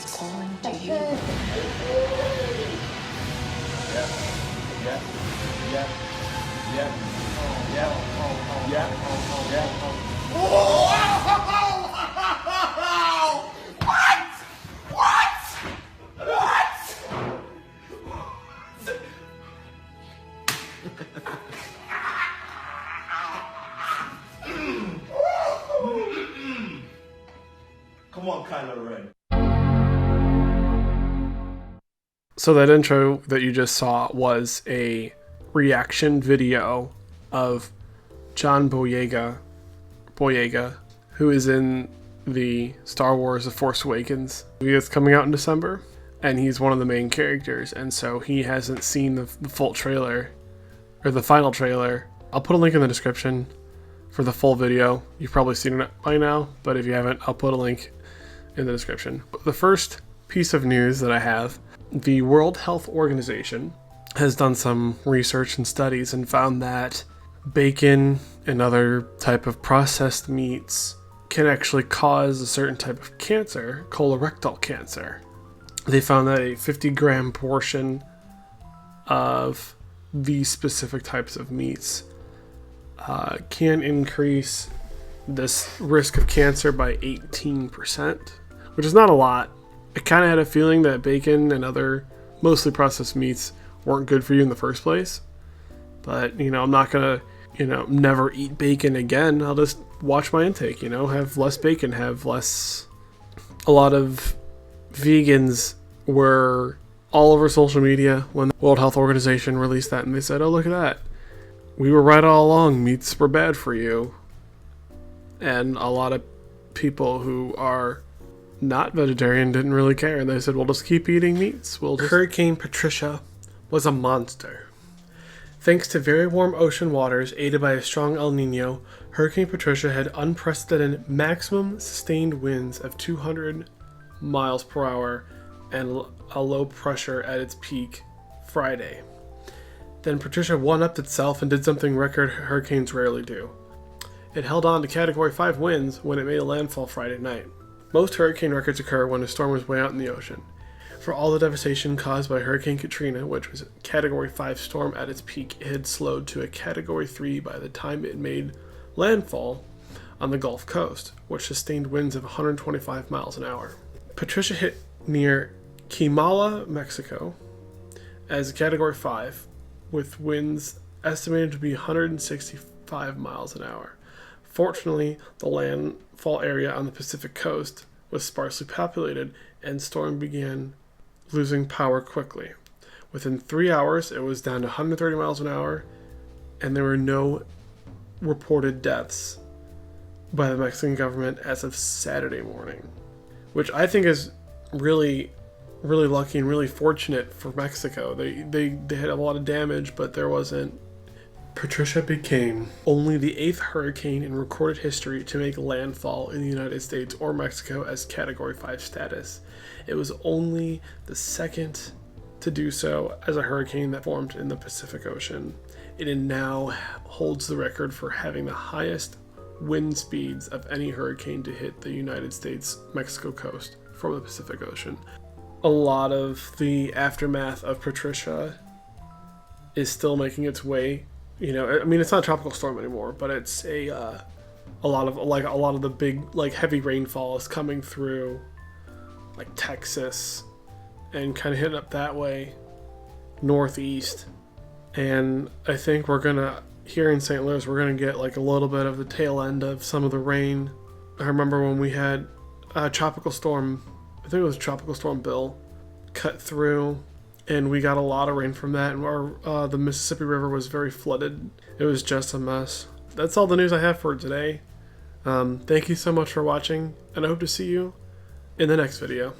is calling to you. Come on, Kylo Ren. So that intro that you just saw was a reaction video of John Boyega, who is in the Star Wars The Force Awakens movie that's coming out in December, and he's one of the main characters, and so he hasn't seen the full trailer, or the final trailer. I'll put a link in the description for the full video. You've probably seen it by now, but if you haven't, I'll put a link in the description. The first piece of news that I have, the World Health Organization has done some research and studies and found that bacon and other type of processed meats can actually cause a certain type of cancer, colorectal cancer. They found that a 50-gram portion of these specific types of meats can increase this risk of cancer by 18%, which is not a lot. I kind of had a feeling that bacon and other mostly processed meats weren't good for you in the first place. But, I'm not going to, never eat bacon again. I'll just watch my intake, have less bacon, have less... A lot of vegans were all over social media when the World Health Organization released that, and they said, oh, look at that. We were right all along. Meats were bad for you. And a lot of people who are not vegetarian didn't really care, and they said, we'll just keep eating meats. Hurricane Patricia was a monster. Thanks to very warm ocean waters aided by a strong El Nino, Hurricane Patricia had unprecedented maximum sustained winds of 200 miles per hour and a low pressure at its peak Friday. Then Patricia one-upped itself and did something record hurricanes rarely do. It held on to Category 5 winds when it made a landfall Friday night. Most hurricane records occur when a storm was way out in the ocean. For all the devastation caused by Hurricane Katrina, which was a Category 5 storm at its peak, it had slowed to a Category 3 by the time it made landfall on the Gulf Coast, which sustained winds of 125 miles an hour. Patricia hit near Quimala, Mexico, as a Category 5, with winds estimated to be 165 miles an hour. Fortunately, the landfall area on the Pacific coast was sparsely populated, and storm began losing power quickly. Within 3 hours, it was down to 130 miles an hour, and there were no reported deaths by the Mexican government as of Saturday morning, which I think is really, really lucky and really fortunate for Mexico. They had a lot of damage, but there wasn't. Patricia became only the 8th hurricane in recorded history to make landfall in the United States or Mexico as Category 5 status. It was only the 2nd to do so as a hurricane that formed in the Pacific Ocean. It now holds the record for having the highest wind speeds of any hurricane to hit the United States-Mexico coast from the Pacific Ocean. A lot of the aftermath of Patricia is still making its way. It's not a tropical storm anymore, but it's a lot of the big, heavy rainfall is coming through, Texas, and kind of hitting up that way, northeast. And I think we're gonna, here in St. Louis, we're gonna get a little bit of the tail end of some of the rain. I remember when we had a tropical storm, I think it was Tropical Storm Bill, cut through. And we got a lot of rain from that, and the Mississippi River was very flooded. It was just a mess. That's all the news I have for today. Thank you so much for watching, and I hope to see you in the next video.